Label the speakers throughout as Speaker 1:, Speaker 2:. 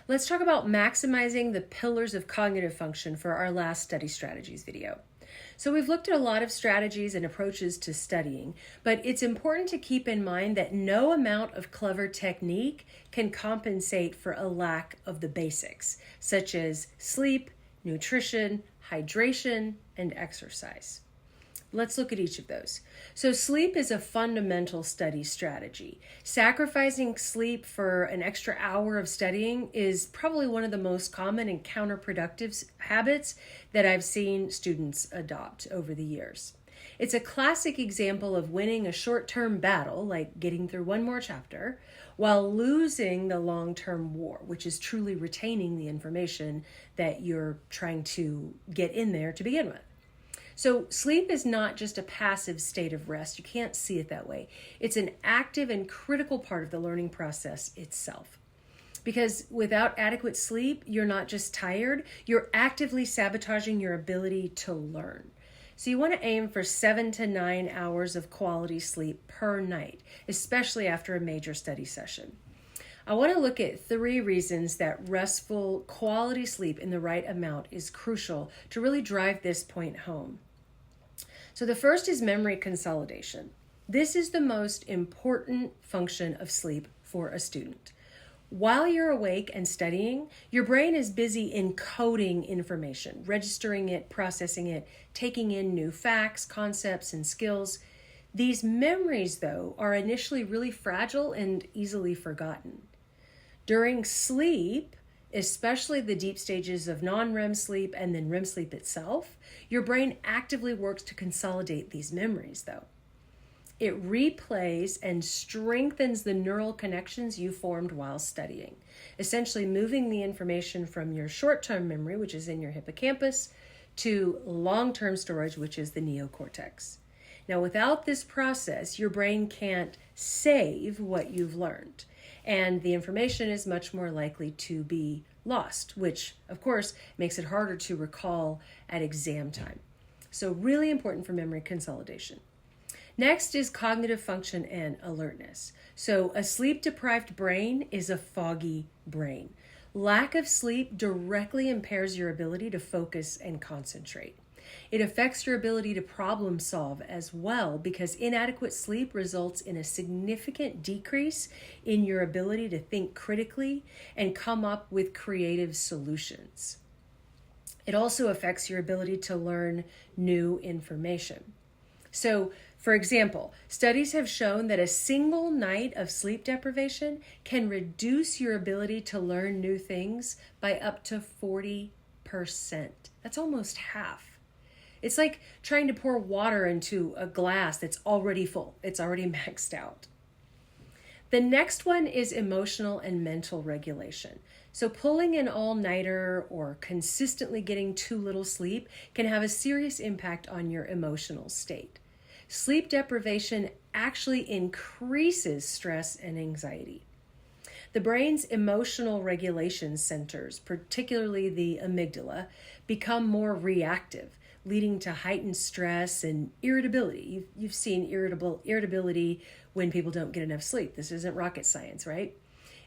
Speaker 1: Let's talk about maximizing the pillars of cognitive function for our last study strategies video. So we've looked at a lot of strategies and approaches to studying, but it's important to keep in mind that no amount of clever technique can compensate for a lack of the basics, such as sleep, nutrition, hydration, and exercise. Let's look at each of those. So sleep is a fundamental study strategy. Sacrificing sleep for an extra hour of studying is probably one of the most common and counterproductive habits that I've seen students adopt over the years. It's a classic example of winning a short-term battle, like getting through one more chapter, while losing the long-term war, which is truly retaining the information that you're trying to get in there to begin with. So sleep is not just a passive state of rest. You can't see it that way. It's an active and critical part of the learning process itself. Because without adequate sleep, you're not just tired, you're actively sabotaging your ability to learn. So you want to aim for 7 to 9 hours of quality sleep per night, especially after a major study session. I want to look at 3 reasons that restful, quality sleep in the right amount is crucial to really drive this point home. So the first is memory consolidation. This is the most important function of sleep for a student. While you're awake and studying, your brain is busy encoding information, registering it, processing it, taking in new facts, concepts, and skills. These memories, though, are initially really fragile and easily forgotten. During sleep, especially the deep stages of non-REM sleep and then REM sleep itself, your brain actively works to consolidate these memories, though. It replays and strengthens the neural connections you formed while studying, essentially moving the information from your short-term memory, which is in your hippocampus, to long-term storage, which is the neocortex. Now, without this process, your brain can't save what you've learned, and the information is much more likely to be lost, which, of course, makes it harder to recall at exam time. So really important for memory consolidation. Next is cognitive function and alertness. So a sleep-deprived brain is a foggy brain. Lack of sleep directly impairs your ability to focus and concentrate. It affects your ability to problem solve as well, because inadequate sleep results in a significant decrease in your ability to think critically and come up with creative solutions. It also affects your ability to learn new information. So, for example, studies have shown that a single night of sleep deprivation can reduce your ability to learn new things by up to 40%. That's almost half. It's like trying to pour water into a glass that's already full. It's already maxed out. The next one is emotional and mental regulation. So pulling an all-nighter or consistently getting too little sleep can have a serious impact on your emotional state. Sleep deprivation actually increases stress and anxiety. The brain's emotional regulation centers, particularly the amygdala, become more reactive, leading to heightened stress and irritability. You've seen irritability when people don't get enough sleep. This isn't rocket science, right?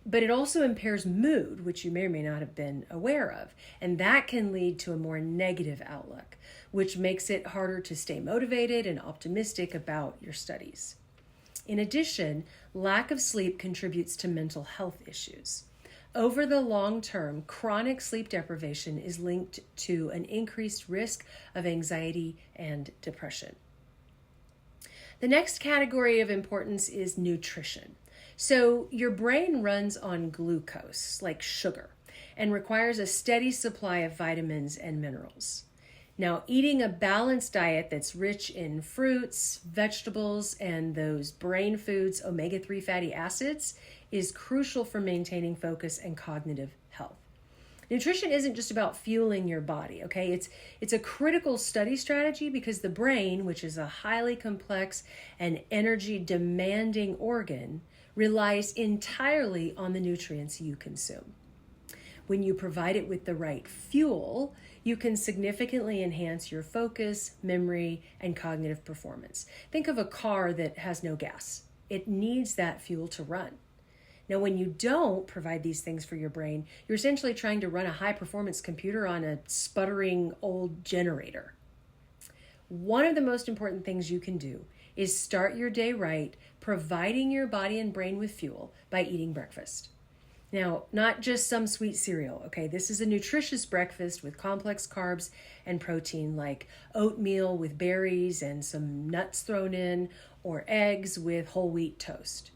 Speaker 1: But it also impairs mood, which you may or may not have been aware of. And that can lead to a more negative outlook, which makes it harder to stay motivated and optimistic about your studies. In addition, lack of sleep contributes to mental health issues. Over the long term, chronic sleep deprivation is linked to an increased risk of anxiety and depression. The next category of importance is nutrition. So your brain runs on glucose, like sugar, and requires a steady supply of vitamins and minerals. Now, eating a balanced diet that's rich in fruits, vegetables, and those brain foods, omega-3 fatty acids, is crucial for maintaining focus and cognitive health. Nutrition isn't just about fueling your body, okay? It's a critical study strategy because the brain, which is a highly complex and energy-demanding organ, relies entirely on the nutrients you consume. When you provide it with the right fuel, you can significantly enhance your focus, memory, and cognitive performance. Think of a car that has no gas. It needs that fuel to run. Now, when you don't provide these things for your brain, you're essentially trying to run a high-performance computer on a sputtering old generator. One of the most important things you can do is start your day right, providing your body and brain with fuel by eating breakfast. Now, not just some sweet cereal, okay? This is a nutritious breakfast with complex carbs and protein like oatmeal with berries and some nuts thrown in, or eggs with whole wheat toast.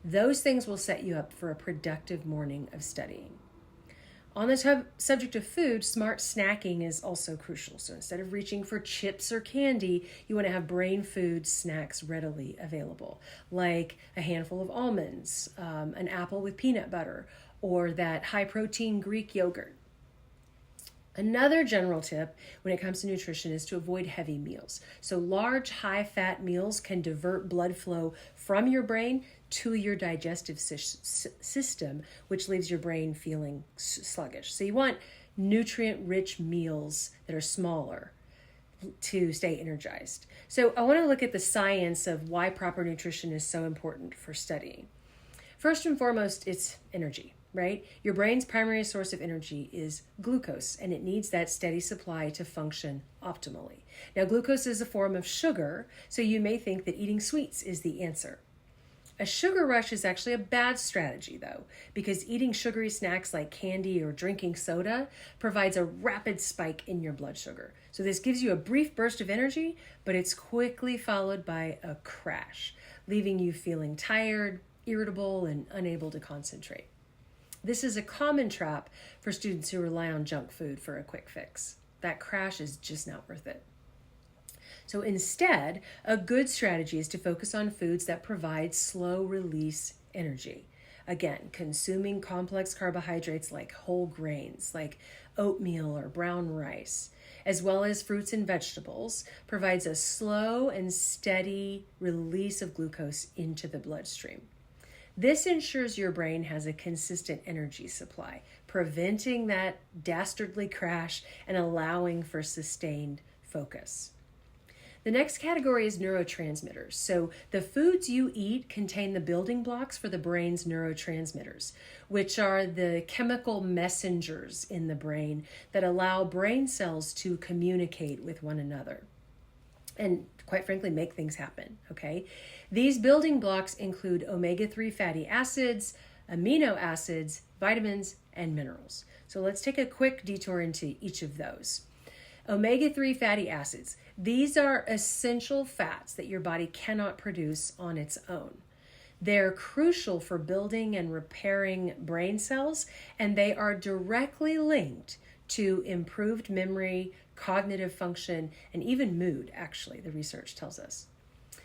Speaker 1: Those things will set you up for a productive morning of studying. On the subject of food, smart snacking is also crucial. So instead of reaching for chips or candy, you want to have brain food snacks readily available, like a handful of almonds, an apple with peanut butter, or that high-protein Greek yogurt. Another general tip when it comes to nutrition is to avoid heavy meals. So large, high-fat meals can divert blood flow from your brain to your digestive system, which leaves your brain feeling sluggish. So you want nutrient-rich meals that are smaller to stay energized. So I want to look at the science of why proper nutrition is so important for studying. First and foremost, it's energy. Right? Your brain's primary source of energy is glucose, and it needs that steady supply to function optimally. Now, glucose is a form of sugar, so you may think that eating sweets is the answer. A sugar rush is actually a bad strategy, though, because eating sugary snacks like candy or drinking soda provides a rapid spike in your blood sugar. So this gives you a brief burst of energy, but it's quickly followed by a crash, leaving you feeling tired, irritable, and unable to concentrate. This is a common trap for students who rely on junk food for a quick fix. That crash is just not worth it. So instead, a good strategy is to focus on foods that provide slow release energy. Again, consuming complex carbohydrates like whole grains, like oatmeal or brown rice, as well as fruits and vegetables, provides a slow and steady release of glucose into the bloodstream. This ensures your brain has a consistent energy supply, preventing that dastardly crash and allowing for sustained focus. The next category is neurotransmitters. So the foods you eat contain the building blocks for the brain's neurotransmitters, which are the chemical messengers in the brain that allow brain cells to communicate with one another and, quite frankly, make things happen, okay? These building blocks include omega-3 fatty acids, amino acids, vitamins, and minerals. So let's take a quick detour into each of those. Omega-3 fatty acids. These are essential fats that your body cannot produce on its own. They're crucial for building and repairing brain cells, and they are directly linked to improved memory, cognitive function, and even mood, actually, the research tells us.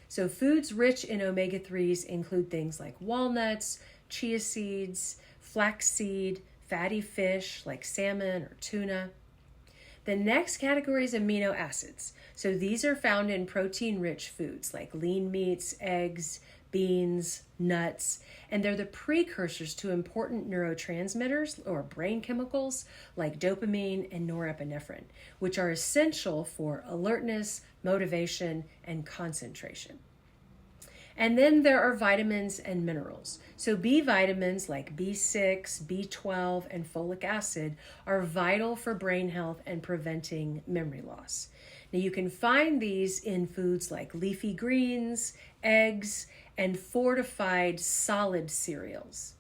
Speaker 1: So foods rich in omega-3s include things like walnuts, chia seeds, flaxseed, fatty fish like salmon or tuna. The next category is amino acids. So these are found in protein-rich foods like lean meats, eggs, beans, nuts, and they're the precursors to important neurotransmitters or brain chemicals like dopamine and norepinephrine, which are essential for alertness, motivation, and concentration. And then there are vitamins and minerals. So B vitamins like B6, B12, and folic acid are vital for brain health and preventing memory loss. Now you can find these in foods like leafy greens, eggs, and fortified solid cereals.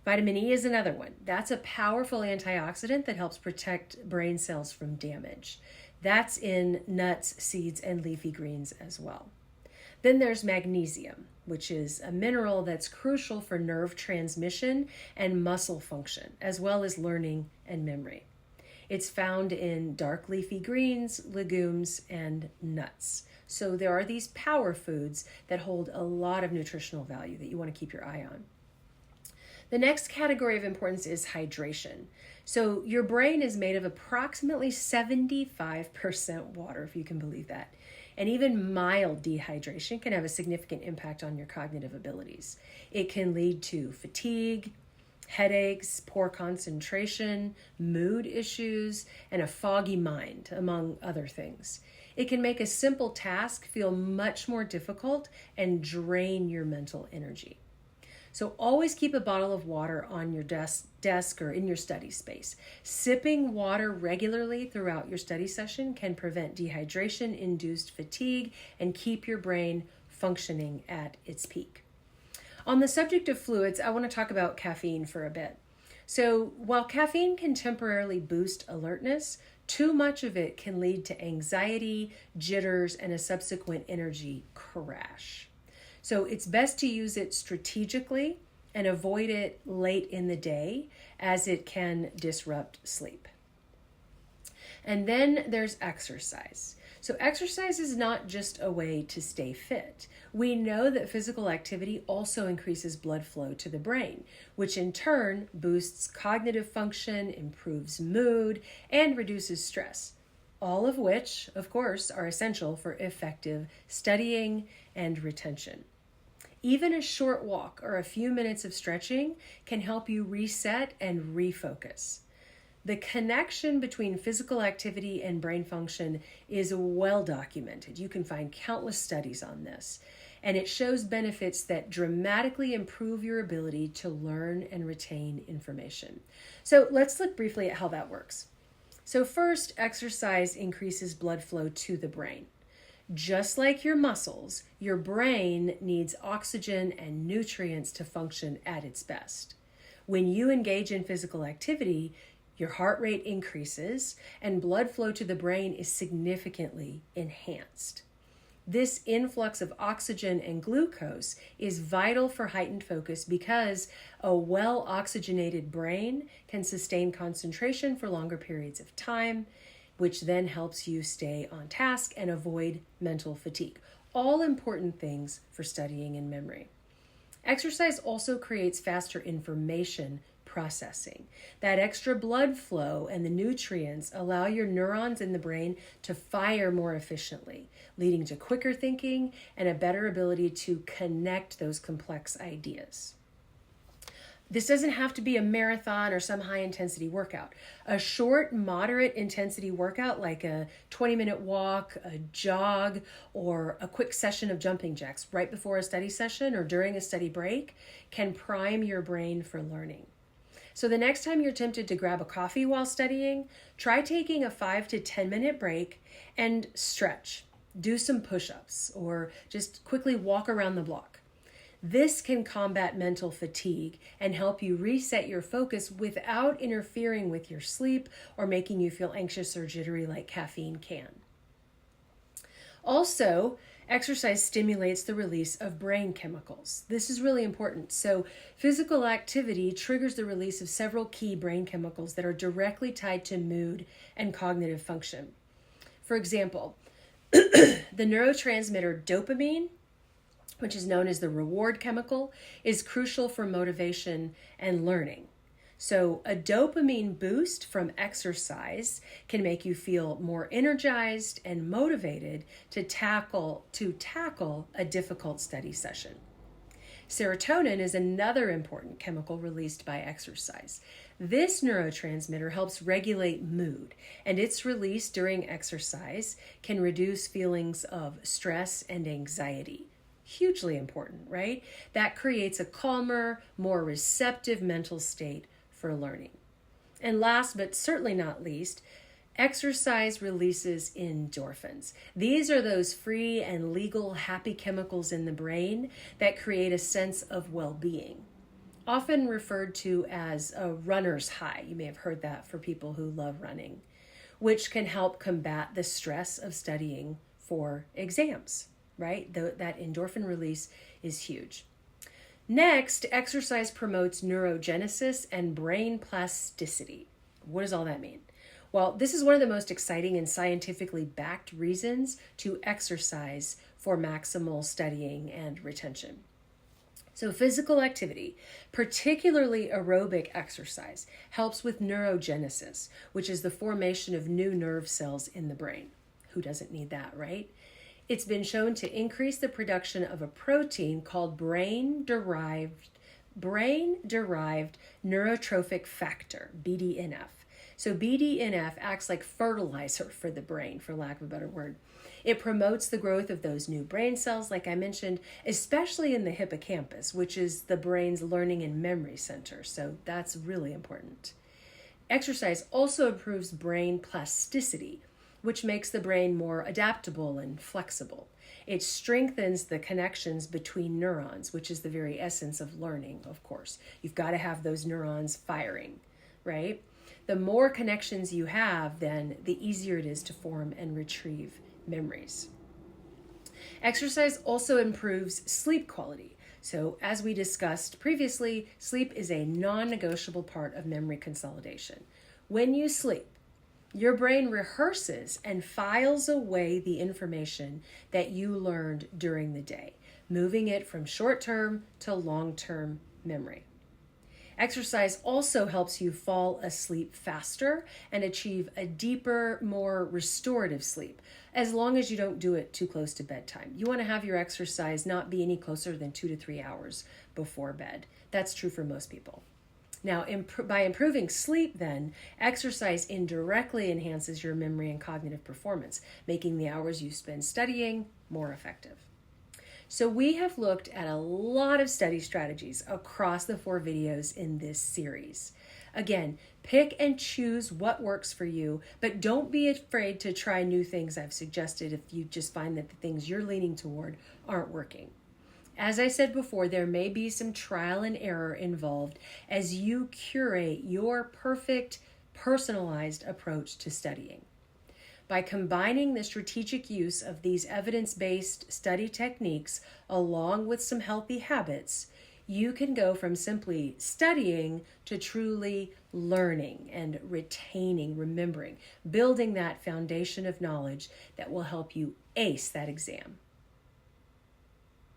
Speaker 1: Vitamin E is another one. That's a powerful antioxidant that helps protect brain cells from damage. That's in nuts, seeds, and leafy greens as well. Then there's magnesium, which is a mineral that's crucial for nerve transmission and muscle function, as well as learning and memory. It's found in dark leafy greens, legumes, and nuts. So there are these power foods that hold a lot of nutritional value that you want to keep your eye on. The next category of importance is hydration. So your brain is made of approximately 75% water, if you can believe that. And even mild dehydration can have a significant impact on your cognitive abilities. It can lead to fatigue, headaches, poor concentration, mood issues, and a foggy mind, among other things. It can make a simple task feel much more difficult and drain your mental energy. So always keep a bottle of water on your desk or in your study space. Sipping water regularly throughout your study session can prevent dehydration-induced fatigue and keep your brain functioning at its peak. On the subject of fluids, I want to talk about caffeine for a bit. So while caffeine can temporarily boost alertness, too much of it can lead to anxiety, jitters, and a subsequent energy crash. So it's best to use it strategically and avoid it late in the day, as it can disrupt sleep. And then there's exercise. So exercise is not just a way to stay fit. We know that physical activity also increases blood flow to the brain, which in turn boosts cognitive function, improves mood, and reduces stress. All of which, of course, are essential for effective studying and retention. Even a short walk or a few minutes of stretching can help you reset and refocus. The connection between physical activity and brain function is well documented. You can find countless studies on this, and it shows benefits that dramatically improve your ability to learn and retain information. So let's look briefly at how that works. So first, exercise increases blood flow to the brain. Just like your muscles, your brain needs oxygen and nutrients to function at its best. When you engage in physical activity, your heart rate increases and blood flow to the brain is significantly enhanced. This influx of oxygen and glucose is vital for heightened focus because a well-oxygenated brain can sustain concentration for longer periods of time, which then helps you stay on task and avoid mental fatigue. All important things for studying and memory. Exercise also creates faster information processing. That extra blood flow and the nutrients allow your neurons in the brain to fire more efficiently, leading to quicker thinking and a better ability to connect those complex ideas. This doesn't have to be a marathon or some high-intensity workout. A short, moderate intensity workout like a 20-minute walk, a jog, or a quick session of jumping jacks right before a study session or during a study break can prime your brain for learning. So the next time you're tempted to grab a coffee while studying, try taking a 5 to 10 minute break and stretch. Do some push-ups or just quickly walk around the block. This can combat mental fatigue and help you reset your focus without interfering with your sleep or making you feel anxious or jittery like caffeine can. Also, exercise stimulates the release of brain chemicals. This is really important. So, physical activity triggers the release of several key brain chemicals that are directly tied to mood and cognitive function. For example, the neurotransmitter dopamine, which is known as the reward chemical, is crucial for motivation and learning. So a dopamine boost from exercise can make you feel more energized and motivated to tackle a difficult study session. Serotonin is another important chemical released by exercise. This neurotransmitter helps regulate mood, and its release during exercise can reduce feelings of stress and anxiety. Hugely important, right? That creates a calmer, more receptive mental state for learning. And last but certainly not least, exercise releases endorphins. These are those free and legal happy chemicals in the brain that create a sense of well-being, often referred to as a runner's high. You may have heard that for people who love running, which can help combat the stress of studying for exams, right? That endorphin release is huge. Next, exercise promotes neurogenesis and brain plasticity. What does all that mean? Well, this is one of the most exciting and scientifically backed reasons to exercise for maximal studying and retention. So physical activity, particularly aerobic exercise, helps with neurogenesis, which is the formation of new nerve cells in the brain. Who doesn't need that, right? It's been shown to increase the production of a protein called brain-derived neurotrophic factor, BDNF. So BDNF acts like fertilizer for the brain, for lack of a better word. It promotes the growth of those new brain cells, like I mentioned, especially in the hippocampus, which is the brain's learning and memory center. So that's really important. Exercise also improves brain plasticity, which makes the brain more adaptable and flexible. It strengthens the connections between neurons, which is the very essence of learning, of course. You've got to have those neurons firing, right? The more connections you have, then the easier it is to form and retrieve memories. Exercise also improves sleep quality. So as we discussed previously, sleep is a non-negotiable part of memory consolidation. When you sleep, your brain rehearses and files away the information that you learned during the day, moving it from short-term to long-term memory. Exercise also helps you fall asleep faster and achieve a deeper, more restorative sleep, as long as you don't do it too close to bedtime. You want to have your exercise not be any closer than 2 to 3 hours before bed. That's true for most people. Now, by improving sleep, then, exercise indirectly enhances your memory and cognitive performance, making the hours you spend studying more effective. So we have looked at a lot of study strategies across the 4 videos in this series. Again, pick and choose what works for you, but don't be afraid to try new things I've suggested if you just find that the things you're leaning toward aren't working. As I said before, there may be some trial and error involved as you curate your perfect, personalized approach to studying. By combining the strategic use of these evidence-based study techniques along with some healthy habits, you can go from simply studying to truly learning and retaining, remembering, building that foundation of knowledge that will help you ace that exam.